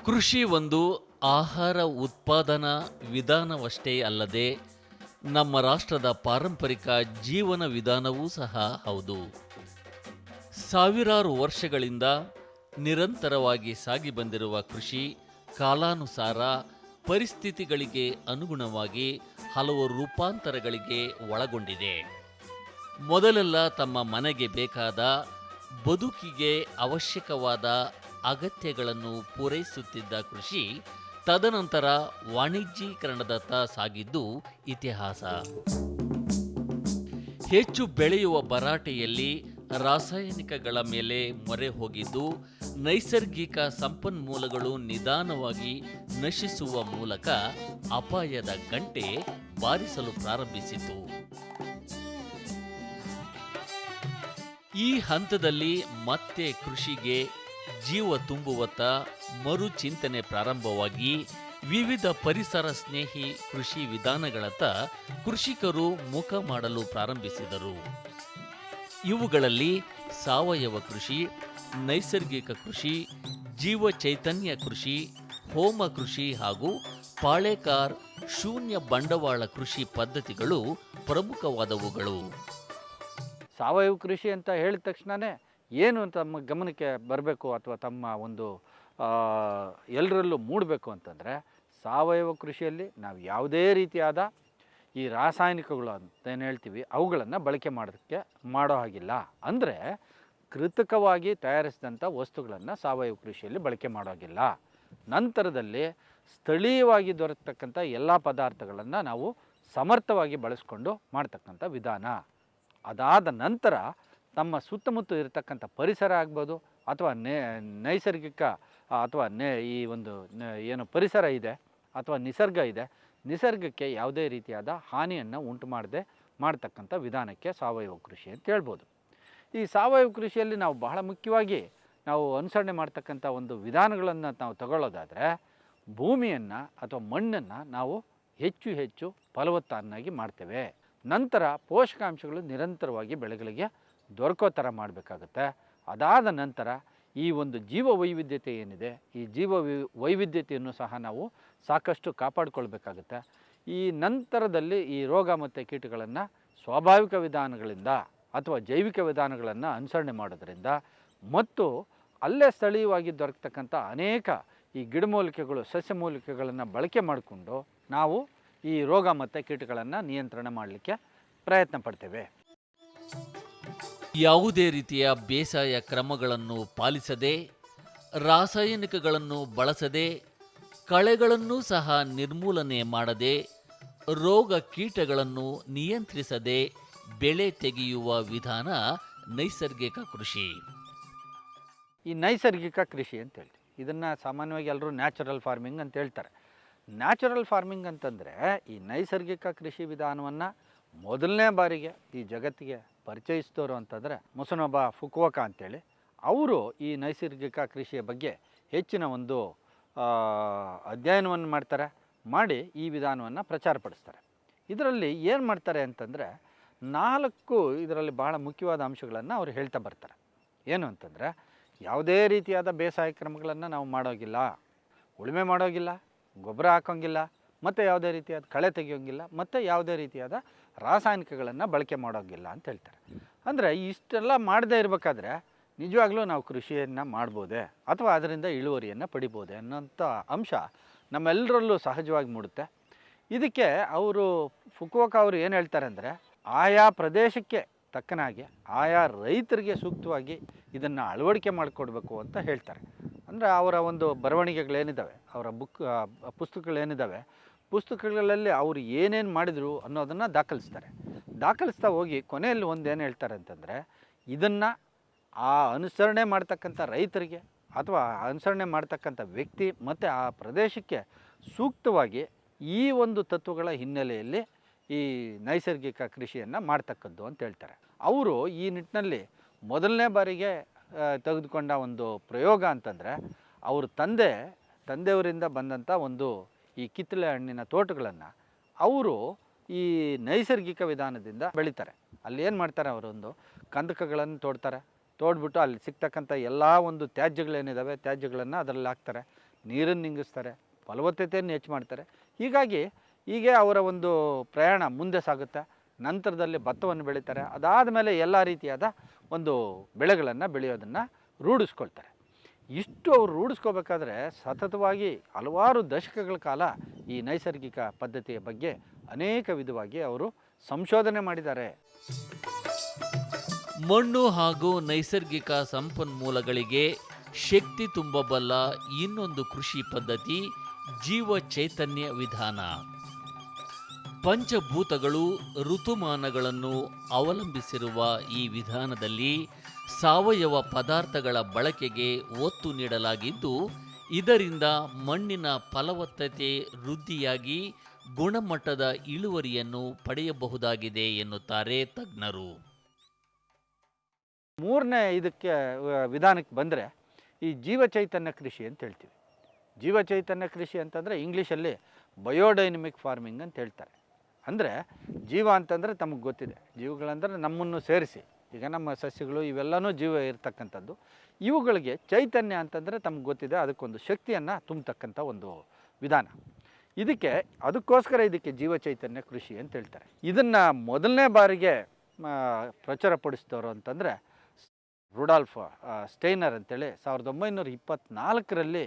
ಕೃಷಿ ಒಂದು ಆಹಾರ ಉತ್ಪಾದನಾ ವಿಧಾನವಷ್ಟೇ ಅಲ್ಲದೆ ನಮ್ಮ ರಾಷ್ಟ್ರದ ಪಾರಂಪರಿಕ ಜೀವನ ವಿಧಾನವೂ ಸಹ ಹೌದು. ಸಾವಿರಾರು ವರ್ಷಗಳಿಂದ ನಿರಂತರವಾಗಿ ಸಾಗಿ ಬಂದಿರುವ ಕೃಷಿ ಕಾಲಾನುಸಾರ ಪರಿಸ್ಥಿತಿಗಳಿಗೆ ಅನುಗುಣವಾಗಿ ಹಲವು ರೂಪಾಂತರಗಳಿಗೆ ಒಳಗೊಂಡಿದೆ. ಮೊದಲೆಲ್ಲ ತಮ್ಮ ಮನೆಗೆ ಬೇಕಾದ ಬದುಕಿಗೆ ಅವಶ್ಯಕವಾದ ಅಗತ್ಯಗಳನ್ನು ಪೂರೈಸುತ್ತಿದ್ದ ಕೃಷಿ ತದನಂತರ ವಾಣಿಜ್ಯೀಕರಣದತ್ತ ಸಾಗಿದ್ದು ಇತಿಹಾಸ. ಹೆಚ್ಚು ಬೆಳೆಯುವ ಭರಾಟೆಯಲ್ಲಿ ರಾಸಾಯನಿಕಗಳ ಮೇಲೆ ಮೊರೆ ಹೋಗಿದ್ದು ನೈಸರ್ಗಿಕ ಸಂಪನ್ಮೂಲಗಳು ನಿಧಾನವಾಗಿ ನಶಿಸುವ ಮೂಲಕ ಅಪಾಯದ ಗಂಟೆ ಬಾರಿಸಲು ಪ್ರಾರಂಭಿಸಿತು. ಈ ಹಂತದಲ್ಲಿ ಮತ್ತೆ ಕೃಷಿಗೆ ಜೀವ ತುಂಬುವತ್ತ ಮರುಚಿಂತನೆ ಪ್ರಾರಂಭವಾಗಿ ವಿವಿಧ ಪರಿಸರ ಸ್ನೇಹಿ ಕೃಷಿ ವಿಧಾನಗಳತ್ತ ಕೃಷಿಕರು ಮುಖ ಮಾಡಲು ಪ್ರಾರಂಭಿಸಿದರು. ಇವುಗಳಲ್ಲಿ ಸಾವಯವ ಕೃಷಿ, ನೈಸರ್ಗಿಕ ಕೃಷಿ, ಜೀವ ಚೈತನ್ಯ ಕೃಷಿ, ಹೋಮ ಕೃಷಿ ಹಾಗೂ ಪಾಳೆಕಾರ್ ಶೂನ್ಯ ಬಂಡವಾಳ ಕೃಷಿ ಪದ್ಧತಿಗಳು ಪ್ರಮುಖವಾದವುಗಳು. ಸಾವಯವ ಕೃಷಿ ಅಂತ ಹೇಳಿದ ತಕ್ಷಣವೇ ಏನು ತಮ್ಮ ಗಮನಕ್ಕೆ ಬರಬೇಕು ಅಥವಾ ತಮ್ಮ ಒಂದು ಎಲ್ಲರಲ್ಲೂ ಮೂಡಬೇಕು ಅಂತಂದರೆ, ಸಾವಯವ ಕೃಷಿಯಲ್ಲಿ ನಾವು ಯಾವುದೇ ರೀತಿಯಾದ ಈ ರಾಸಾಯನಿಕಗಳು ಅಂತೇನು ಹೇಳ್ತೀವಿ ಅವುಗಳನ್ನು ಬಳಕೆ ಮಾಡೋ ಹಾಗಿಲ್ಲ. ಅಂದರೆ ಕೃತಕವಾಗಿ ತಯಾರಿಸಿದಂಥ ವಸ್ತುಗಳನ್ನು ಸಾವಯವ ಕೃಷಿಯಲ್ಲಿ ಬಳಕೆ ಮಾಡೋ ಹಾಗಿಲ್ಲ. ನಂತರದಲ್ಲಿ ಸ್ಥಳೀಯವಾಗಿ ದೊರಕತಕ್ಕಂಥ ಎಲ್ಲ ಪದಾರ್ಥಗಳನ್ನು ನಾವು ಸಮರ್ಥವಾಗಿ ಬಳಸ್ಕೊಂಡು ಮಾಡ್ತಕ್ಕಂಥ ವಿಧಾನ. ಅದಾದ ನಂತರ ತಮ್ಮ ಸುತ್ತಮುತ್ತ ಇರತಕ್ಕಂಥ ಪರಿಸರ ಆಗ್ಬೋದು ಅಥವಾ ನೈಸರ್ಗಿಕ ಅಥವಾ ಈ ಒಂದು ಏನು ಪರಿಸರ ಇದೆ ಅಥವಾ ನಿಸರ್ಗ ಇದೆ, ನಿಸರ್ಗಕ್ಕೆ ಯಾವುದೇ ರೀತಿಯಾದ ಹಾನಿಯನ್ನು ಉಂಟು ಮಾಡದೆ ಮಾಡ್ತಕ್ಕಂಥ ವಿಧಾನಕ್ಕೆ ಸಾವಯವ ಕೃಷಿ ಅಂತ ಹೇಳ್ಬೋದು. ಈ ಸಾವಯವ ಕೃಷಿಯಲ್ಲಿ ನಾವು ಬಹಳ ಮುಖ್ಯವಾಗಿ ನಾವು ಅನುಸರಣೆ ಮಾಡ್ತಕ್ಕಂಥ ಒಂದು ವಿಧಾನಗಳನ್ನು ನಾವು ತಗೊಳ್ಳೋದಾದರೆ, ಭೂಮಿಯನ್ನು ಅಥವಾ ಮಣ್ಣನ್ನು ನಾವು ಹೆಚ್ಚು ಹೆಚ್ಚು ಫಲವತ್ತಾಗಿ ಮಾಡ್ತೇವೆ. ನಂತರ ಪೋಷಕಾಂಶಗಳು ನಿರಂತರವಾಗಿ ಬೆಳೆಗಳಿಗೆ ದೊರಕೋ ಥರ ಮಾಡಬೇಕಾಗುತ್ತೆ. ಅದಾದ ನಂತರ ಈ ಒಂದು ಜೀವ ವೈವಿಧ್ಯತೆ ಏನಿದೆ, ಈ ಜೀವ ವೈವಿಧ್ಯತೆಯನ್ನು ಸಹ ನಾವು ಸಾಕಷ್ಟು ಕಾಪಾಡಿಕೊಳ್ಬೇಕಾಗುತ್ತೆ. ಈ ನಂತರದಲ್ಲಿ ಈ ರೋಗ ಮತ್ತು ಕೀಟಗಳನ್ನು ಸ್ವಾಭಾವಿಕ ವಿಧಾನಗಳಿಂದ ಅಥವಾ ಜೈವಿಕ ವಿಧಾನಗಳನ್ನು ಅನುಸರಣೆ ಮಾಡೋದರಿಂದ ಮತ್ತು ಅಲ್ಲೇ ಸ್ಥಳೀಯವಾಗಿ ದೊರಕತಕ್ಕಂಥ ಅನೇಕ ಈ ಗಿಡಮೂಲಿಕೆಗಳು, ಸಸ್ಯಮೂಲಿಕೆಗಳನ್ನು ಬಳಕೆ ಮಾಡಿಕೊಂಡು ನಾವು ಈ ರೋಗ ಮತ್ತು ಕೀಟಗಳನ್ನು ನಿಯಂತ್ರಣ ಮಾಡಲಿಕ್ಕೆ ಪ್ರಯತ್ನ ಪಡ್ತೇವೆ. ಯಾವುದೇ ರೀತಿಯ ಬೇಸಾಯ ಕ್ರಮಗಳನ್ನು ಪಾಲಿಸದೆ, ರಾಸಾಯನಿಕಗಳನ್ನು ಬಳಸದೆ, ಕಳೆಗಳನ್ನು ಸಹ ನಿರ್ಮೂಲನೆ ಮಾಡದೆ, ರೋಗ ಕೀಟಗಳನ್ನು ನಿಯಂತ್ರಿಸದೆ ಬೆಳೆ ತೆಗೆಯುವ ವಿಧಾನ ನೈಸರ್ಗಿಕ ಕೃಷಿ. ಈ ನೈಸರ್ಗಿಕ ಕೃಷಿ ಅಂತ ಹೇಳ್ತೀವಿ. ಇದನ್ನು ಸಾಮಾನ್ಯವಾಗಿ ಎಲ್ಲರೂ ನ್ಯಾಚುರಲ್ ಫಾರ್ಮಿಂಗ್ ಅಂತ ಹೇಳ್ತಾರೆ. ನ್ಯಾಚುರಲ್ ಫಾರ್ಮಿಂಗ್ ಅಂತಂದರೆ ಈ ನೈಸರ್ಗಿಕ ಕೃಷಿ ವಿಧಾನವನ್ನು ಮೊದಲನೇ ಬಾರಿಗೆ ಈ ಜಗತ್ತಿಗೆ ಪರಿಚಯಿಸಿದವರು ಅಂತಂದರೆ ಮೊಸೊನೊಬಾ ಫುಕುವೋಕಾ ಅಂತೇಳಿ. ಅವರು ಈ ನೈಸರ್ಗಿಕ ಕೃಷಿಯ ಬಗ್ಗೆ ಹೆಚ್ಚಿನ ಒಂದು ಅಧ್ಯಯನವನ್ನು ಮಾಡಿ ಈ ವಿಧಾನವನ್ನು ಪ್ರಚಾರಪಡಿಸ್ತಾರೆ. ಇದರಲ್ಲಿ ಏನು ಮಾಡ್ತಾರೆ ಅಂತಂದರೆ, 4 ಇದರಲ್ಲಿ ಭಾಳ ಮುಖ್ಯವಾದ ಅಂಶಗಳನ್ನು ಅವರು ಹೇಳ್ತಾ ಬರ್ತಾರೆ. ಏನು ಅಂತಂದರೆ, ಯಾವುದೇ ರೀತಿಯಾದ ಬೇಸಾಯ ಕ್ರಮಗಳನ್ನು ನಾವು ಮಾಡೋಗಿಲ್ಲ, ಉಳುಮೆ ಮಾಡೋಗಿಲ್ಲ, ಗೊಬ್ಬರ ಹಾಕೋಂಗಿಲ್ಲ, ಮತ್ತು ಯಾವುದೇ ರೀತಿಯಾದ ಕಳೆ ತೆಗಿಯೋಂಗಿಲ್ಲ, ಮತ್ತು ಯಾವುದೇ ರೀತಿಯಾದ ರಾಸಾಯನಿಕಗಳನ್ನು ಬಳಕೆ ಮಾಡೋಂಗಿಲ್ಲ ಅಂತ ಹೇಳ್ತಾರೆ. ಅಂದರೆ ಇಷ್ಟೆಲ್ಲ ಮಾಡದೇ ಇರಬೇಕಾದ್ರೆ ನಿಜವಾಗ್ಲೂ ನಾವು ಕೃಷಿಯನ್ನು ಮಾಡ್ಬೋದೇ ಅಥವಾ ಅದರಿಂದ ಇಳುವರಿಯನ್ನು ಪಡಿಬೋದೇ ಅನ್ನೋಂಥ ಅಂಶ ನಮ್ಮೆಲ್ಲರಲ್ಲೂ ಸಹಜವಾಗಿ ಮೂಡುತ್ತೆ. ಇದಕ್ಕೆ ಫುಕುವೋಕಾ ಅವರು ಏನು ಹೇಳ್ತಾರೆ ಅಂದರೆ, ಆಯಾ ಪ್ರದೇಶಕ್ಕೆ ತಕ್ಕನಾಗಿ ಆಯಾ ರೈತರಿಗೆ ಸೂಕ್ತವಾಗಿ ಇದನ್ನು ಅಳವಡಿಕೆ ಮಾಡಿಕೊಡ್ಬೇಕು ಅಂತ ಹೇಳ್ತಾರೆ. ಅಂದರೆ ಅವರ ಒಂದು ಬರವಣಿಗೆಗಳೇನಿದ್ದಾವೆ, ಅವರ ಪುಸ್ತಕಗಳೇನಿದ್ದಾವೆ, ಪುಸ್ತಕಗಳಲ್ಲಿ ಅವರು ಏನೇನು ಮಾಡಿದರು ಅನ್ನೋದನ್ನು ದಾಖಲಿಸ್ತಾ ಹೋಗಿ ಕೊನೆಯಲ್ಲಿ ಒಂದು ಏನು ಹೇಳ್ತಾರೆ ಅಂತಂದರೆ, ಇದನ್ನು ಅನುಸರಣೆ ಮಾಡ್ತಕ್ಕಂಥ ರೈತರಿಗೆ ಅಥವಾ ಅನುಸರಣೆ ಮಾಡ್ತಕ್ಕಂಥ ವ್ಯಕ್ತಿ ಮತ್ತು ಆ ಪ್ರದೇಶಕ್ಕೆ ಸೂಕ್ತವಾಗಿ ಈ ಒಂದು ತತ್ವಗಳ ಹಿನ್ನೆಲೆಯಲ್ಲಿ ಈ ನೈಸರ್ಗಿಕ ಕೃಷಿಯನ್ನು ಮಾಡ್ತಕ್ಕದ್ದು ಅಂತ ಹೇಳ್ತಾರೆ. ಅವರು ಈ ನಿಟ್ಟಿನಲ್ಲಿ ಮೊದಲನೇ ಬಾರಿಗೆ ತೆಗೆದುಕೊಂಡ ಒಂದು ಪ್ರಯೋಗ ಅಂತಂದರೆ, ಅವ್ರ ತಂದೆಯವರಿಂದ ಬಂದಂಥ ಒಂದು ಈ ಕಿತ್ತಳೆ ಹಣ್ಣಿನ ತೋಟಗಳನ್ನು ಅವರು ಈ ನೈಸರ್ಗಿಕ ವಿಧಾನದಿಂದ ಬೆಳೀತಾರೆ. ಅಲ್ಲಿ ಏನು ಮಾಡ್ತಾರೆ, ಅವರೊಂದು ಕಂದಕಗಳನ್ನು ತೋಡ್ಬಿಟ್ಟು ಅಲ್ಲಿ ಸಿಗ್ತಕ್ಕಂಥ ಎಲ್ಲ ಒಂದು ತ್ಯಾಜ್ಯಗಳೇನಿದ್ದಾವೆ ತ್ಯಾಜ್ಯಗಳನ್ನು ಅದರಲ್ಲಿ ಹಾಕ್ತಾರೆ. ನೀರನ್ನು ಇಂಗಿಸ್ತಾರೆ, ಫಲವತ್ತತೆಯನ್ನು ಹೆಚ್ಚು ಮಾಡ್ತಾರೆ. ಹೀಗೆ ಅವರ ಒಂದು ಪ್ರಯಾಣ ಮುಂದೆ ಸಾಗುತ್ತೆ. ನಂತರದಲ್ಲಿ ಭತ್ತವನ್ನು ಬೆಳೀತಾರೆ. ಅದಾದ ಮೇಲೆ ಎಲ್ಲ ರೀತಿಯಾದ ಒಂದು ಬೆಳೆಗಳನ್ನು ಬೆಳೆಯೋದನ್ನು ರೂಢಿಸ್ಕೊಳ್ತಾರೆ. ಇಷ್ಟು ಅವರು ರೂಢಿಸ್ಕೋಬೇಕಾದ್ರೆ ಸತತವಾಗಿ ಹಲವಾರು ದಶಕಗಳ ಕಾಲ ಈ ನೈಸರ್ಗಿಕ ಪದ್ಧತಿಯ ಬಗ್ಗೆ ಅನೇಕ ವಿಧವಾಗಿ ಅವರು ಸಂಶೋಧನೆ ಮಾಡಿದ್ದಾರೆ. ಮಣ್ಣು ಹಾಗೂ ನೈಸರ್ಗಿಕ ಸಂಪನ್ಮೂಲಗಳಿಗೆ ಶಕ್ತಿ ತುಂಬಬಲ್ಲ ಇನ್ನೊಂದು ಕೃಷಿ ಪದ್ಧತಿ ಜೀವ ಚೈತನ್ಯ ವಿಧಾನ. ಪಂಚಭೂತಗಳು ಋತುಮಾನಗಳನ್ನು ಅವಲಂಬಿಸಿರುವ ಈ ವಿಧಾನದಲ್ಲಿ ಸಾವಯವ ಪದಾರ್ಥಗಳ ಬಳಕೆಗೆ ಒತ್ತು ನೀಡಲಾಗಿದ್ದು, ಇದರಿಂದ ಮಣ್ಣಿನ ಫಲವತ್ತತೆ ವೃದ್ಧಿಯಾಗಿ ಗುಣಮಟ್ಟದ ಇಳುವರಿಯನ್ನು ಪಡೆಯಬಹುದಾಗಿದೆ ಎನ್ನುತ್ತಾರೆ ತಜ್ಞರು. ಮೂರನೇ ವಿಧಾನಕ್ಕೆ ಬಂದರೆ ಈ ಜೀವಚೈತನ್ಯ ಕೃಷಿ ಅಂತ ಹೇಳ್ತೀವಿ. ಜೀವಚೈತನ್ಯ ಕೃಷಿ ಅಂತಂದರೆ ಇಂಗ್ಲೀಷಲ್ಲಿ ಬಯೋಡೈನಮಿಕ್ ಫಾರ್ಮಿಂಗ್ ಅಂತ ಹೇಳ್ತಾರೆ. ಅಂದರೆ ಜೀವ ಅಂತಂದರೆ ತಮಗೆ ಗೊತ್ತಿದೆ, ಜೀವಗಳಂದರೆ ನಮ್ಮನ್ನು ಸೇರಿಸಿ, ಈಗ ನಮ್ಮ ಸಸ್ಯಗಳು ಇವೆಲ್ಲನೂ ಜೀವ ಇರ್ತಕ್ಕಂಥದ್ದು. ಇವುಗಳಿಗೆ ಚೈತನ್ಯ ಅಂತಂದರೆ ತಮಗೆ ಗೊತ್ತಿದೆ, ಅದಕ್ಕೊಂದು ಶಕ್ತಿಯನ್ನು ತುಂಬತಕ್ಕಂಥ ಒಂದು ವಿಧಾನ. ಅದಕ್ಕೋಸ್ಕರ ಇದಕ್ಕೆ ಜೀವಚೈತನ್ಯ ಕೃಷಿ ಅಂತ ಹೇಳ್ತಾರೆ. ಇದನ್ನು ಮೊದಲನೇ ಬಾರಿಗೆ ಪ್ರಚುರಪಡಿಸಿದವರು ಅಂತಂದರೆ ರುಡಾಲ್ಫ್ ಸ್ಟೈನರ್ ಅಂತೇಳಿ 1924ರಲ್ಲಿ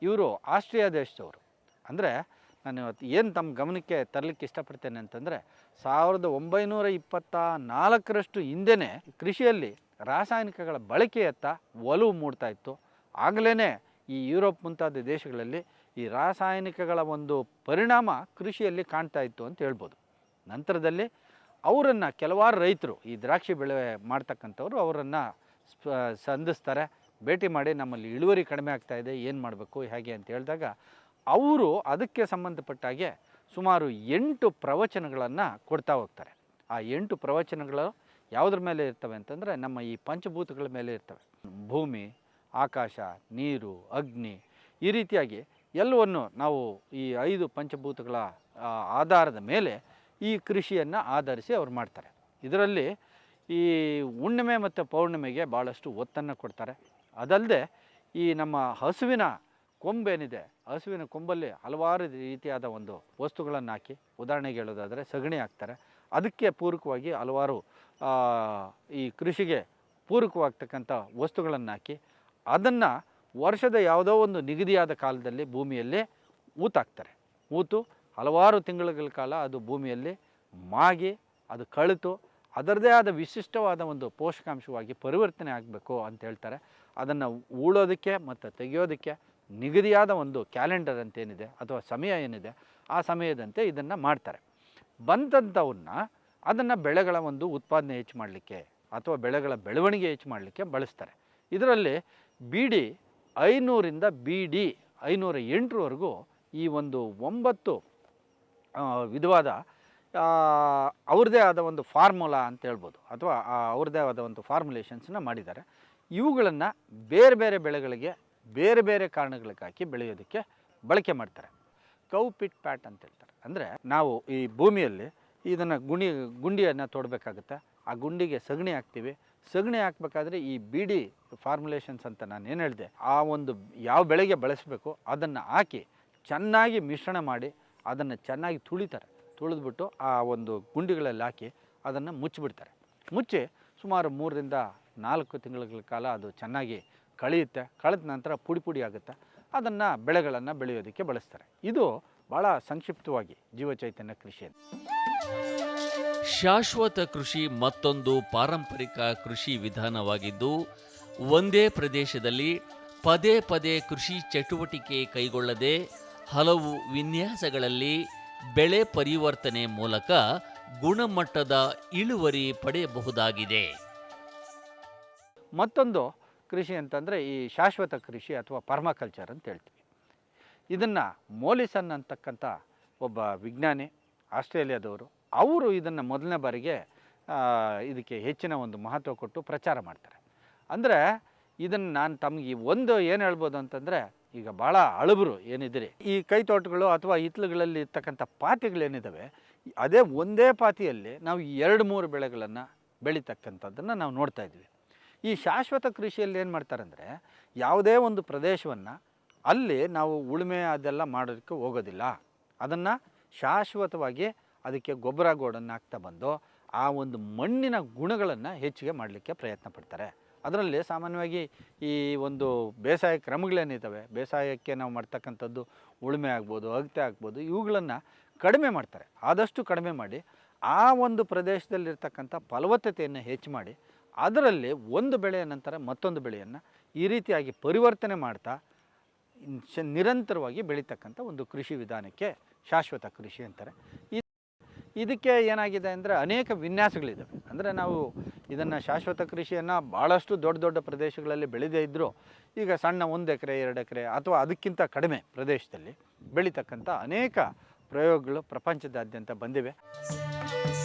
ಇವರು ಆಸ್ಟ್ರಿಯಾ ದೇಶದವರು. ಅಂದರೆ ನಾನು ಇವತ್ತು ಏನು ತಮ್ಮ ಗಮನಕ್ಕೆ ತರಲಿಕ್ಕೆ ಇಷ್ಟಪಡ್ತೇನೆ ಅಂತಂದರೆ 1924ರಷ್ಟು ಹಿಂದೆಯೇ ಕೃಷಿಯಲ್ಲಿ ರಾಸಾಯನಿಕಗಳ ಬಳಕೆಯತ್ತ ಒಲವು ಮೂಡ್ತಾ ಇತ್ತು. ಆಗಲೇ ಈ ಯುರೋಪ್ ಮುಂತಾದ ದೇಶಗಳಲ್ಲಿ ಈ ರಾಸಾಯನಿಕಗಳ ಒಂದು ಪರಿಣಾಮ ಕೃಷಿಯಲ್ಲಿ ಕಾಣ್ತಾ ಇತ್ತು ಅಂತ ಹೇಳ್ಬೋದು. ನಂತರದಲ್ಲಿ ಅವರನ್ನು ಕೆಲವಾರು ರೈತರು, ಈ ದ್ರಾಕ್ಷಿ ಬೆಳೆ ಮಾಡ್ತಕ್ಕಂಥವ್ರು ಅವರನ್ನು ಸಂಧಿಸ್ತಾರೆ, ಭೇಟಿ ಮಾಡಿ ನಮ್ಮಲ್ಲಿ ಇಳುವರಿ ಕಡಿಮೆ ಆಗ್ತಾಯಿದೆ, ಏನು ಮಾಡಬೇಕು ಹೇಗೆ ಅಂತ ಹೇಳಿದಾಗ ಅವರು ಅದಕ್ಕೆ ಸಂಬಂಧಪಟ್ಟಾಗೆ ಸುಮಾರು 8 ಪ್ರವಚನಗಳನ್ನು ಕೊಡ್ತಾ ಹೋಗ್ತಾರೆ. ಆ 8 ಪ್ರವಚನಗಳು ಯಾವುದ್ರ ಮೇಲೆ ಇರ್ತವೆ ಅಂತಂದರೆ ನಮ್ಮ ಈ ಪಂಚಭೂತಗಳ ಮೇಲೆ ಇರ್ತವೆ. ಭೂಮಿ, ಆಕಾಶ, ನೀರು, ಅಗ್ನಿ, ಈ ರೀತಿಯಾಗಿ ಎಲ್ಲವನ್ನು ನಾವು ಈ 5 ಪಂಚಭೂತಗಳ ಆಧಾರದ ಮೇಲೆ ಈ ಕೃಷಿಯನ್ನು ಆಧರಿಸಿ ಅವ್ರು ಮಾಡ್ತಾರೆ. ಇದರಲ್ಲಿ ಈ ಹುಣ್ಣಿಮೆ ಮತ್ತು ಪೌರ್ಣಿಮೆಗೆ ಭಾಳಷ್ಟು ಒತ್ತನ್ನು ಕೊಡ್ತಾರೆ. ಅದಲ್ಲದೆ ಈ ನಮ್ಮ ಹಸುವಿನ ಕೊಂಬೇನಿದೆ, ಹಸುವಿನ ಕೊಂಬಲ್ಲಿ ಹಲವಾರು ರೀತಿಯಾದ ಒಂದು ವಸ್ತುಗಳನ್ನು ಹಾಕಿ, ಉದಾಹರಣೆಗೆ ಹೇಳೋದಾದರೆ ಸಗಣಿ ಹಾಕ್ತಾರೆ. ಅದಕ್ಕೆ ಪೂರಕವಾಗಿ ಹಲವಾರು ಈ ಕೃಷಿಗೆ ಪೂರಕವಾಗ್ತಕ್ಕಂಥ ವಸ್ತುಗಳನ್ನು ಹಾಕಿ ಅದನ್ನು ವರ್ಷದ ಯಾವುದೋ ಒಂದು ನಿಗದಿಯಾದ ಕಾಲದಲ್ಲಿ ಭೂಮಿಯಲ್ಲಿ ಊತಾಕ್ತಾರೆ. ಊತು ಹಲವಾರು ತಿಂಗಳುಗಳ ಕಾಲ ಅದು ಭೂಮಿಯಲ್ಲಿ ಮಾಗಿ ಅದು ಕಳಿತು ಅದರದೇ ಆದ ವಿಶಿಷ್ಟವಾದ ಒಂದು ಪೋಷಕಾಂಶವಾಗಿ ಪರಿವರ್ತನೆ ಆಗಬೇಕು ಅಂತ ಹೇಳ್ತಾರೆ. ಅದನ್ನು ಉಳೋದಕ್ಕೆ ಮತ್ತು ತೆಗೆಯೋದಕ್ಕೆ ನಿಗದಿಯಾದ ಒಂದು ಕ್ಯಾಲೆಂಡರ್ ಅಂತೇನಿದೆ ಅಥವಾ ಸಮಯ ಏನಿದೆ ಆ ಸಮಯದಂತೆ ಇದನ್ನು ಮಾಡ್ತಾರೆ. ಬಂದಂಥವನ್ನ ಅದನ್ನು ಬೆಳೆಗಳ ಒಂದು ಉತ್ಪಾದನೆ ಹೆಚ್ಚು ಮಾಡಲಿಕ್ಕೆ ಅಥವಾ ಬೆಳೆಗಳ ಬೆಳವಣಿಗೆ ಹೆಚ್ಚು ಮಾಡಲಿಕ್ಕೆ ಬಳಸ್ತಾರೆ. ಇದರಲ್ಲಿ BD 500ರಿಂದ BD 508ರವರೆಗೂ ಈ ಒಂದು 9 ವಿಧವಾದ ಅವ್ರದ್ದೇ ಆದ ಒಂದು ಫಾರ್ಮುಲಾ ಅಂತ ಹೇಳ್ಬೋದು, ಅಥವಾ ಅವ್ರದ್ದೇ ಆದ ಒಂದು ಫಾರ್ಮುಲೇಷನ್ಸನ್ನ ಮಾಡಿದ್ದಾರೆ. ಇವುಗಳನ್ನು ಬೇರೆ ಬೇರೆ ಬೆಳೆಗಳಿಗೆ ಬೇರೆ ಬೇರೆ ಕಾರಣಗಳಿಗೆ ಹಾಕಿ ಬೆಳೆಯೋದಕ್ಕೆ ಬಳಕೆ ಮಾಡ್ತಾರೆ. ಕೌ ಪಿಟ್ ಪ್ಯಾಟ್ ಅಂತ ಹೇಳ್ತಾರೆ. ಅಂದರೆ ನಾವು ಈ ಭೂಮಿಯಲ್ಲಿ ಇದನ್ನು ಗುಂಡಿಯನ್ನು ತೋಡಬೇಕಾಗುತ್ತೆ. ಆ ಗುಂಡಿಗೆ ಸಗಣಿ ಹಾಕ್ತೀವಿ. ಸಗಣಿ ಹಾಕಬೇಕಾದ್ರೆ ಈ BD ಫಾರ್ಮುಲೇಷನ್ಸ್ ಅಂತ ನಾನು ಏನು ಹೇಳಿದೆ, ಆ ಒಂದು ಯಾವ ಬೆಳೆಗೆ ಬಳಸಬೇಕು ಅದನ್ನು ಹಾಕಿ ಚೆನ್ನಾಗಿ ಮಿಶ್ರಣ ಮಾಡಿ ಅದನ್ನು ಚೆನ್ನಾಗಿ ತುಳಿತಾರೆ. ತುಳಿದ್ಬಿಟ್ಟು ಆ ಒಂದು ಗುಂಡಿಗಳಲ್ಲಿ ಹಾಕಿ ಅದನ್ನು ಮುಚ್ಚಿಬಿಡ್ತಾರೆ. ಮುಚ್ಚಿ ಸುಮಾರು 3ರಿಂದ 4 ತಿಂಗಳ ಕಾಲ ಅದು ಚೆನ್ನಾಗಿ ಕಳೆಯುತ್ತೆ. ಕಳೆದ ನಂತರ ಪುಡಿ ಆಗುತ್ತೆ. ಅದನ್ನು ಬೆಳೆಗಳನ್ನು ಬೆಳೆಯೋದಕ್ಕೆ ಬಳಸ್ತಾರೆ. ಇದು ಭಾಳ ಸಂಕ್ಷಿಪ್ತವಾಗಿ ಜೀವಚೈತನ್ಯ ಕೃಷಿ. ಶಾಶ್ವತ ಕೃಷಿ ಮತ್ತೊಂದು ಪಾರಂಪರಿಕ ಕೃಷಿ ವಿಧಾನವಾಗಿದ್ದು, ಒಂದೇ ಪ್ರದೇಶದಲ್ಲಿ ಪದೇ ಪದೇ ಕೃಷಿ ಚಟುವಟಿಕೆ ಕೈಗೊಳ್ಳದೆ ಹಲವು ವಿನ್ಯಾಸಗಳಲ್ಲಿ ಬೆಳೆ ಪರಿವರ್ತನೆ ಮೂಲಕ ಗುಣಮಟ್ಟದ ಇಳುವರಿ ಪಡೆಯಬಹುದಾಗಿದೆ. ಮತ್ತೊಂದು ಕೃಷಿ ಅಂತಂದರೆ ಈ ಶಾಶ್ವತ ಕೃಷಿ ಅಥವಾ ಪರ್ಮಾಕಲ್ಚರ್ ಅಂತ ಹೇಳ್ತೀವಿ. ಇದನ್ನು ಮೋಲಿಸನ್ ಅಂತಕ್ಕಂಥ ಒಬ್ಬ ವಿಜ್ಞಾನಿ, ಆಸ್ಟ್ರೇಲಿಯಾದವರು, ಅವರು ಇದನ್ನು ಮೊದಲನೇ ಬಾರಿಗೆ ಇದಕ್ಕೆ ಹೆಚ್ಚಿನ ಒಂದು ಮಹತ್ವ ಕೊಟ್ಟು ಪ್ರಚಾರ ಮಾಡ್ತಾರೆ. ಅಂದರೆ ಇದನ್ನು ನಾನು ತಮಗೆ ಒಂದು ಏನು ಹೇಳ್ಬೋದು ಅಂತಂದರೆ, ಈಗ ಭಾಳ ಹಳಬರು ಏನಿದ್ದೀರಿ, ಈ ಕೈ ತೋಟಗಳು ಅಥವಾ ಹಿತ್ತಲುಗಳಲ್ಲಿ ಇರ್ತಕ್ಕಂಥ ಪಾತಿಗಳೇನಿದ್ದಾವೆ, ಅದೇ ಒಂದೇ ಪಾತಿಯಲ್ಲಿ ನಾವು 2-3 ಬೆಳೆಗಳನ್ನು ಬೆಳೀತಕ್ಕಂಥದ್ದನ್ನು ನಾವು ನೋಡ್ತಾ ಇದ್ವಿ. ಈ ಶಾಶ್ವತ ಕೃಷಿಯಲ್ಲಿ ಏನು ಮಾಡ್ತಾರೆ ಅಂದರೆ, ಯಾವುದೇ ಒಂದು ಪ್ರದೇಶವನ್ನು ಅಲ್ಲಿ ನಾವು ಉಳುಮೆ ಅದೆಲ್ಲ ಮಾಡೋದಕ್ಕೆ ಹೋಗೋದಿಲ್ಲ. ಅದನ್ನು ಶಾಶ್ವತವಾಗಿ ಅದಕ್ಕೆ ಗೊಬ್ಬರ ಗೋಡನ್ನು ಹಾಕ್ತಾ ಬಂದು ಆ ಒಂದು ಮಣ್ಣಿನ ಗುಣಗಳನ್ನು ಹೆಚ್ಚಿಗೆ ಮಾಡಲಿಕ್ಕೆ ಪ್ರಯತ್ನ ಪಡ್ತಾರೆ. ಅದರಲ್ಲಿ ಸಾಮಾನ್ಯವಾಗಿ ಈ ಒಂದು ಬೇಸಾಯ ಕ್ರಮಗಳೇನಿದ್ದಾವೆ, ಬೇಸಾಯಕ್ಕೆ ನಾವು ಮಾಡ್ತಕ್ಕಂಥದ್ದು ಉಳುಮೆ ಆಗ್ಬೋದು, ಅಗತೆ ಆಗ್ಬೋದು, ಇವುಗಳನ್ನು ಕಡಿಮೆ ಮಾಡ್ತಾರೆ. ಆದಷ್ಟು ಕಡಿಮೆ ಮಾಡಿ ಆ ಒಂದು ಪ್ರದೇಶದಲ್ಲಿರ್ತಕ್ಕಂಥ ಫಲವತ್ತತೆಯನ್ನು ಹೆಚ್ಚು ಮಾಡಿ ಅದರಲ್ಲಿ ಒಂದು ಬೆಳೆಯ ನಂತರ ಮತ್ತೊಂದು ಬೆಳೆಯನ್ನು ಈ ರೀತಿಯಾಗಿ ಪರಿವರ್ತನೆ ಮಾಡ್ತಾ ನಿರಂತರವಾಗಿ ಬೆಳೀತಕ್ಕಂಥ ಒಂದು ಕೃಷಿ ವಿಧಾನಕ್ಕೆ ಶಾಶ್ವತ ಕೃಷಿ ಅಂತಾರೆ. ಇದಕ್ಕೆ ಏನಾಗಿದೆ ಅಂದರೆ ಅನೇಕ ವಿನ್ಯಾಸಗಳಿದ್ದಾವೆ. ಅಂದರೆ ನಾವು ಇದನ್ನು ಶಾಶ್ವತ ಕೃಷಿಯನ್ನು ಭಾಳಷ್ಟು ದೊಡ್ಡ ದೊಡ್ಡ ಪ್ರದೇಶಗಳಲ್ಲಿ ಬೆಳೆದೇ ಇದ್ದರೂ ಈಗ ಸಣ್ಣ 1 ಎಕರೆ 2 ಎಕರೆ ಅಥವಾ ಅದಕ್ಕಿಂತ ಕಡಿಮೆ ಪ್ರದೇಶದಲ್ಲಿ ಬೆಳೀತಕ್ಕಂಥ ಅನೇಕ ಪ್ರಯೋಗಗಳು ಪ್ರಪಂಚದಾದ್ಯಂತ ಬಂದಿವೆ.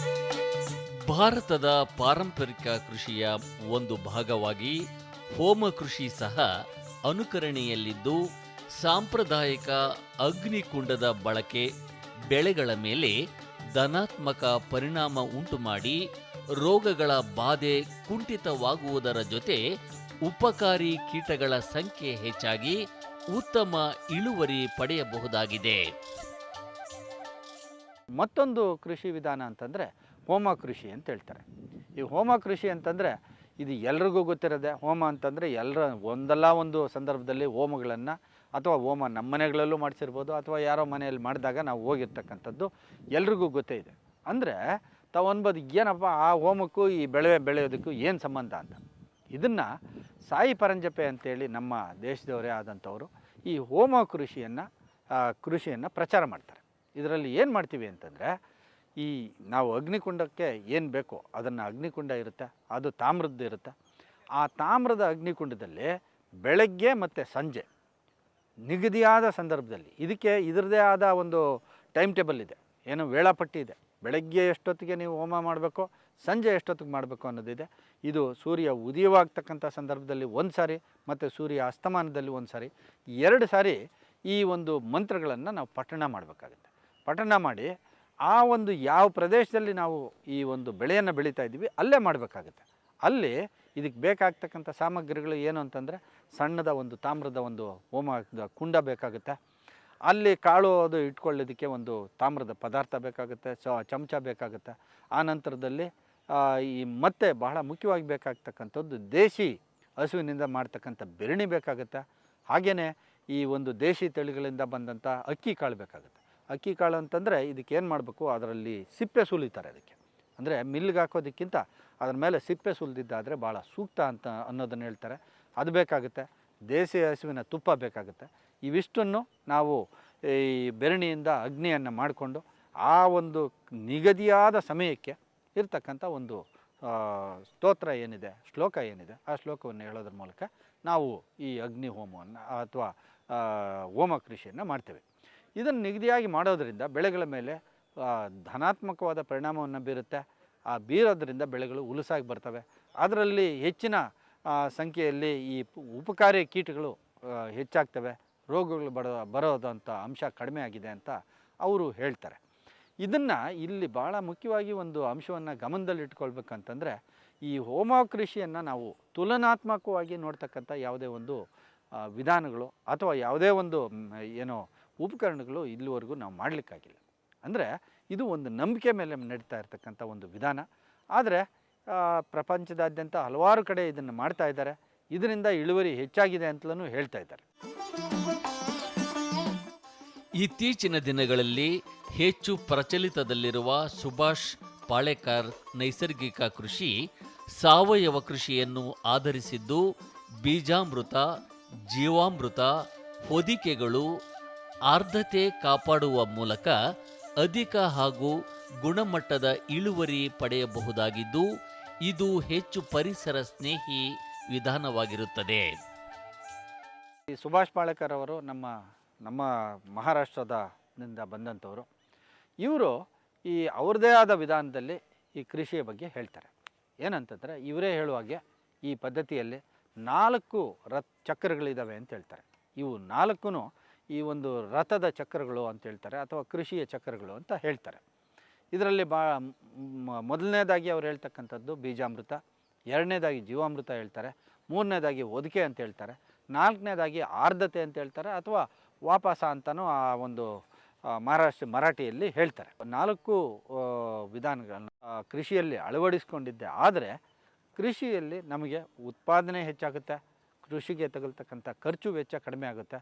ಭಾರತದ ಪಾರಂಪರಿಕ ಕೃಷಿಯ ಒಂದು ಭಾಗವಾಗಿ ಹೋಮ ಕೃಷಿ ಸಹ ಅನುಕರಣೆಯಲ್ಲಿದ್ದು, ಸಾಂಪ್ರದಾಯಿಕ ಅಗ್ನಿಕುಂಡದ ಬಳಕೆ ಬೆಳೆಗಳ ಮೇಲೆ ಧನಾತ್ಮಕ ಪರಿಣಾಮ ಉಂಟುಮಾಡಿ ರೋಗಗಳ ಬಾಧೆ ಕುಂಠಿತವಾಗುವುದರ ಜೊತೆ ಉಪಕಾರಿ ಕೀಟಗಳ ಸಂಖ್ಯೆ ಹೆಚ್ಚಾಗಿ ಉತ್ತಮ ಇಳುವರಿ ಪಡೆಯಬಹುದಾಗಿದೆ. ಮತ್ತೊಂದು ಕೃಷಿ ವಿಧಾನ ಅಂತಂದರೆ ಹೋಮ ಕೃಷಿ ಅಂತ ಹೇಳ್ತಾರೆ. ಈ ಹೋಮ ಕೃಷಿ ಅಂತಂದರೆ ಇದು ಎಲ್ರಿಗೂ ಗೊತ್ತಿರೋದೆ. ಹೋಮ ಅಂತಂದರೆ ಎಲ್ಲರ ಒಂದಲ್ಲ ಒಂದು ಸಂದರ್ಭದಲ್ಲಿ ಹೋಮಗಳನ್ನು ಅಥವಾ ಹೋಮ ನಮ್ಮ ಮನೆಗಳಲ್ಲೂ ಮಾಡಿಸಿರ್ಬೋದು ಅಥವಾ ಯಾರೋ ಮನೆಯಲ್ಲಿ ಮಾಡಿದಾಗ ನಾವು ಹೋಗಿರ್ತಕ್ಕಂಥದ್ದು ಎಲ್ರಿಗೂ ಗೊತ್ತೇ ಇದೆ. ಅಂದರೆ ತಾವು ಅನ್ಬೋದು ಏನಪ್ಪ ಆ ಹೋಮಕ್ಕೂ ಈ ಬೆಳೆಯೋದಕ್ಕೂ ಏನು ಸಂಬಂಧ ಅಂತ. ಇದನ್ನು ಸಾಯಿ ಪರಂಜಪೆ ಅಂತೇಳಿ ನಮ್ಮ ದೇಶದವರೇ ಆದಂಥವರು ಈ ಹೋಮ ಕೃಷಿಯನ್ನು ಪ್ರಚಾರ ಮಾಡ್ತಾರೆ. ಇದರಲ್ಲಿ ಏನು ಮಾಡ್ತೀವಿ ಅಂತಂದರೆ ಈ ನಾವು ಅಗ್ನಿಕುಂಡಕ್ಕೆ ಏನು ಬೇಕೋ ಅದನ್ನು ಅಗ್ನಿಕುಂಡ ಇರುತ್ತೆ, ಅದು ತಾಮ್ರದ್ದು ಇರುತ್ತೆ. ಆ ತಾಮ್ರದ ಅಗ್ನಿಕುಂಡದಲ್ಲಿ ಬೆಳಗ್ಗೆ ಮತ್ತು ಸಂಜೆ ನಿಗದಿಯಾದ ಸಂದರ್ಭದಲ್ಲಿ ಇದಕ್ಕೆ ಇದರದೇ ಆದ ಒಂದು ಟೈಮ್ ಟೇಬಲ್ ಇದೆ, ಏನು ವೇಳಾಪಟ್ಟಿ ಇದೆ. ಬೆಳಗ್ಗೆ ಎಷ್ಟೊತ್ತಿಗೆ ನೀವು ಹೋಮ ಮಾಡಬೇಕು, ಸಂಜೆ ಎಷ್ಟೊತ್ತಿಗೆ ಮಾಡಬೇಕು ಅನ್ನೋದಿದೆ. ಇದು ಸೂರ್ಯ ಉದಯವಾಗ್ತಕ್ಕಂಥ ಸಂದರ್ಭದಲ್ಲಿ ಒಂದು ಸಾರಿ ಮತ್ತು ಸೂರ್ಯ ಅಸ್ತಮಾನದಲ್ಲಿ ಒಂದು ಸಾರಿ, 2 ಸಾರಿ ಈ ಒಂದು ಮಂತ್ರಗಳನ್ನು ನಾವು ಪಠಣ ಮಾಡಬೇಕಾಗುತ್ತೆ. ಪಠಣ ಮಾಡಿ ಆ ಒಂದು ಯಾವ ಪ್ರದೇಶದಲ್ಲಿ ನಾವು ಈ ಒಂದು ಬೆಳೆಯನ್ನು ಬೆಳೀತಾ ಇದ್ದೀವಿ ಅಲ್ಲೇ ಮಾಡಬೇಕಾಗುತ್ತೆ. ಅಲ್ಲಿ ಇದಕ್ಕೆ ಬೇಕಾಗ್ತಕ್ಕಂಥ ಸಾಮಗ್ರಿಗಳು ಏನು ಅಂತಂದರೆ ಸಣ್ಣದ ಒಂದು ತಾಮ್ರದ ಒಂದು ಹೋಮದ ಕುಂಡ ಬೇಕಾಗುತ್ತೆ. ಅಲ್ಲಿ ಕಾಳು ಅದು ಇಟ್ಕೊಳ್ಳೋದಕ್ಕೆ ಒಂದು ತಾಮ್ರದ ಪದಾರ್ಥ ಬೇಕಾಗುತ್ತೆ, ಚಮಚ ಬೇಕಾಗುತ್ತೆ. ಆ ನಂತರದಲ್ಲಿ ಈ ಮತ್ತೆ ಬಹಳ ಮುಖ್ಯವಾಗಿ ಬೇಕಾಗ್ತಕ್ಕಂಥದ್ದು ದೇಶಿ ಹಸುವಿನಿಂದ ಮಾಡ್ತಕ್ಕಂಥ ಬೆರಣಿ ಬೇಕಾಗುತ್ತೆ. ಹಾಗೆಯೇ ಈ ಒಂದು ದೇಶಿ ತಳಿಗಳಿಂದ ಬಂದಂಥ ಅಕ್ಕಿ ಕಾಳು ಬೇಕಾಗುತ್ತೆ. ಅಕ್ಕಿ ಕಾಳು ಅಂತಂದರೆ ಇದಕ್ಕೆ ಏನು ಮಾಡಬೇಕು, ಅದರಲ್ಲಿ ಸಿಪ್ಪೆ ಸುಲಿತಾರೆ. ಅದಕ್ಕೆ ಅಂದರೆ ಮಿಲ್ಗೆ ಹಾಕೋದಕ್ಕಿಂತ ಅದ್ರ ಮೇಲೆ ಸಿಪ್ಪೆ ಸುಲಿದಿದ್ದಾದರೆ ಭಾಳ ಸೂಕ್ತ ಅಂತ ಅನ್ನೋದನ್ನು ಹೇಳ್ತಾರೆ. ಅದು ಬೇಕಾಗುತ್ತೆ. ದೇಸಿ ಹಸುವಿನ ತುಪ್ಪ ಬೇಕಾಗುತ್ತೆ. ಇವಿಷ್ಟನ್ನು ನಾವು ಈ ಬೆರಣಿಯಿಂದ ಅಗ್ನಿಯನ್ನು ಮಾಡಿಕೊಂಡು ಆ ಒಂದು ನಿಗದಿಯಾದ ಸಮಯಕ್ಕೆ ಇರ್ತಕ್ಕಂಥ ಒಂದು ಸ್ತೋತ್ರ ಏನಿದೆ, ಶ್ಲೋಕ ಏನಿದೆ, ಆ ಶ್ಲೋಕವನ್ನು ಹೇಳೋದ್ರ ಮೂಲಕ ನಾವು ಈ ಅಗ್ನಿ ಹೋಮವನ್ನು ಅಥವಾ ಹೋಮ ಕೃಷಿಯನ್ನು ಮಾಡ್ತೇವೆ. ಇದನ್ನು ನಿಗದಿಯಾಗಿ ಮಾಡೋದರಿಂದ ಬೆಳೆಗಳ ಮೇಲೆ ಧನಾತ್ಮಕವಾದ ಪರಿಣಾಮವನ್ನು ಬೀರುತ್ತೆ. ಆ ಬೀರೋದ್ರಿಂದ ಬೆಳೆಗಳು ಹುಲಸಾಗಿ ಬರ್ತವೆ. ಅದರಲ್ಲಿ ಹೆಚ್ಚಿನ ಸಂಖ್ಯೆಯಲ್ಲಿ ಈ ಉಪಕಾರಿ ಕೀಟಗಳು ಹೆಚ್ಚಾಗ್ತವೆ, ರೋಗಗಳು ಬರೋದಂಥ ಅಂಶ ಕಡಿಮೆ ಆಗಿದೆ ಅಂತ ಅವರು ಹೇಳ್ತಾರೆ. ಇದನ್ನು ಇಲ್ಲಿ ಭಾಳ ಮುಖ್ಯವಾಗಿ ಒಂದು ಅಂಶವನ್ನು ಗಮನದಲ್ಲಿಟ್ಕೊಳ್ಬೇಕಂತಂದರೆ ಈ ಹೋಮ ಕೃಷಿಯನ್ನು ನಾವು ತುಲನಾತ್ಮಕವಾಗಿ ನೋಡ್ತಕ್ಕಂಥ ಯಾವುದೇ ಒಂದು ವಿಧಾನಗಳು ಅಥವಾ ಯಾವುದೇ ಒಂದು ಏನೋ ಉಪಕರಣಗಳು ಇಲ್ಲಿವರೆಗೂ ನಾವು ಮಾಡಲಿಕ್ಕಾಗಿಲ್ಲ. ಅಂದರೆ ಇದು ಒಂದು ನಂಬಿಕೆ ಮೇಲೆ ನಡೀತಾ ಇರ್ತಕ್ಕಂಥ ಒಂದು ವಿಧಾನ. ಆದರೆ ಪ್ರಪಂಚದಾದ್ಯಂತ ಹಲವಾರು ಕಡೆ ಇದನ್ನು ಮಾಡ್ತಾ ಇದ್ದಾರೆ. ಇದರಿಂದ ಇಳುವರಿ ಹೆಚ್ಚಾಗಿದೆ ಅಂತಲೂ ಹೇಳ್ತಾ ಇದ್ದಾರೆ. ಇತ್ತೀಚಿನ ದಿನಗಳಲ್ಲಿ ಹೆಚ್ಚು ಪ್ರಚಲಿತದಲ್ಲಿರುವ ಸುಭಾಷ್ ಪಾಳೇಕರ್ ನೈಸರ್ಗಿಕ ಕೃಷಿ ಸಾವಯವ ಕೃಷಿಯನ್ನು ಆಧರಿಸಿದ್ದು, ಬೀಜಾಮೃತ, ಜೀವಾಮೃತ, ಹೊದಿಕೆಗಳು, ಆರ್ದ್ರತೆ ಕಾಪಾಡುವ ಮೂಲಕ ಅಧಿಕ ಹಾಗೂ ಗುಣಮಟ್ಟದ ಇಳುವರಿ ಪಡೆಯಬಹುದಾಗಿದ್ದು, ಇದು ಹೆಚ್ಚು ಪರಿಸರ ಸ್ನೇಹಿ ವಿಧಾನವಾಗಿರುತ್ತದೆ. ಈ ಸುಭಾಷ್ ಪಾಳೇಕರ್ ಅವರು ನಮ್ಮ ಮಹಾರಾಷ್ಟ್ರದಿಂದ ಬಂದಂಥವರು. ಇವರು ಈ ಅವ್ರದ್ದೇ ಆದ ವಿಧಾನದಲ್ಲಿ ಈ ಕೃಷಿಯ ಬಗ್ಗೆ ಹೇಳ್ತಾರೆ. ಏನಂತಂದರೆ ಇವರೇ ಹೇಳುವಾಗೆ ಈ ಪದ್ಧತಿಯಲ್ಲಿ 4 ಚಕ್ರಗಳಿದ್ದಾವೆ ಅಂತ ಹೇಳ್ತಾರೆ. ಇವು 4 ಈ ಒಂದು ರಥದ ಚಕ್ರಗಳು ಅಂತ ಹೇಳ್ತಾರೆ ಅಥವಾ ಕೃಷಿಯ ಚಕ್ರಗಳು ಅಂತ ಹೇಳ್ತಾರೆ. ಇದರಲ್ಲಿ ಮೊದಲನೇದಾಗಿ ಅವ್ರು ಹೇಳ್ತಕ್ಕಂಥದ್ದು ಬೀಜಾಮೃತ, 2ನೇದಾಗಿ ಜೀವಾಮೃತ ಹೇಳ್ತಾರೆ, 3ನೇದಾಗಿ ಹೊದಿಕೆ ಅಂತ ಹೇಳ್ತಾರೆ, ನಾಲ್ಕನೇದಾಗಿ ಆರ್ದ್ರತೆ ಅಂತ ಹೇಳ್ತಾರೆ, ಅಥವಾ ವಾಪಸ ಅಂತಲೂ ಆ ಒಂದು ಮರಾಠಿಯಲ್ಲಿ ಹೇಳ್ತಾರೆ. 4 ವಿಧಾನಗಳನ್ನ ಕೃಷಿಯಲ್ಲಿ ಅಳವಡಿಸ್ಕೊಂಡಿದ್ದೆ ಆದರೆ ಕೃಷಿಯಲ್ಲಿ ನಮಗೆ ಉತ್ಪಾದನೆ ಹೆಚ್ಚಾಗುತ್ತೆ, ಕೃಷಿಗೆ ತಗಲ್ತಕ್ಕಂಥ ಖರ್ಚು ವೆಚ್ಚ ಕಡಿಮೆ ಆಗುತ್ತೆ,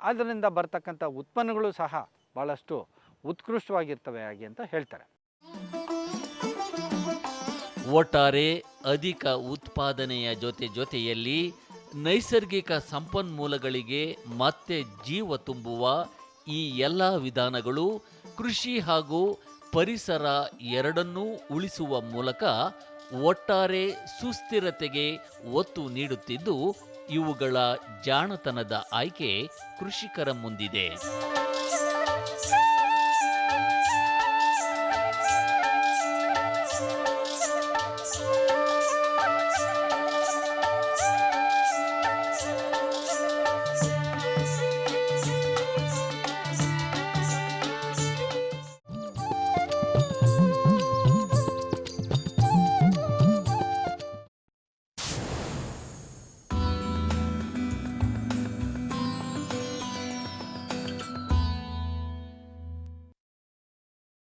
ಅದರಿಂದ ಬರ್ತಕ್ಕಂಥ ಉತ್ಪನ್ನಗಳು ಸಹ ಭಾಳಷ್ಟು ಉತ್ಕೃಷ್ಟವಾಗಿರ್ತವೆ ಹಾಗೆ ಅಂತ ಹೇಳ್ತಾರೆ. ಒಟ್ಟಾರೆ ಅಧಿಕ ಉತ್ಪಾದನೆಯ ಜೊತೆಯಲ್ಲಿ ನೈಸರ್ಗಿಕ ಸಂಪನ್ಮೂಲಗಳಿಗೆ ಮತ್ತೆ ಜೀವ ತುಂಬುವ ಈ ಎಲ್ಲ ವಿಧಾನಗಳು ಕೃಷಿ ಹಾಗೂ ಪರಿಸರ ಎರಡನ್ನೂ ಉಳಿಸುವ ಮೂಲಕ ಒಟ್ಟಾರೆ ಸುಸ್ಥಿರತೆಗೆ ಒತ್ತು ನೀಡುತ್ತಿದ್ದು, ಇವುಗಳ ಜಾಣತನದ ಆಯ್ಕೆ ಕೃಷಿಕರ ಮುಂದಿದೆ.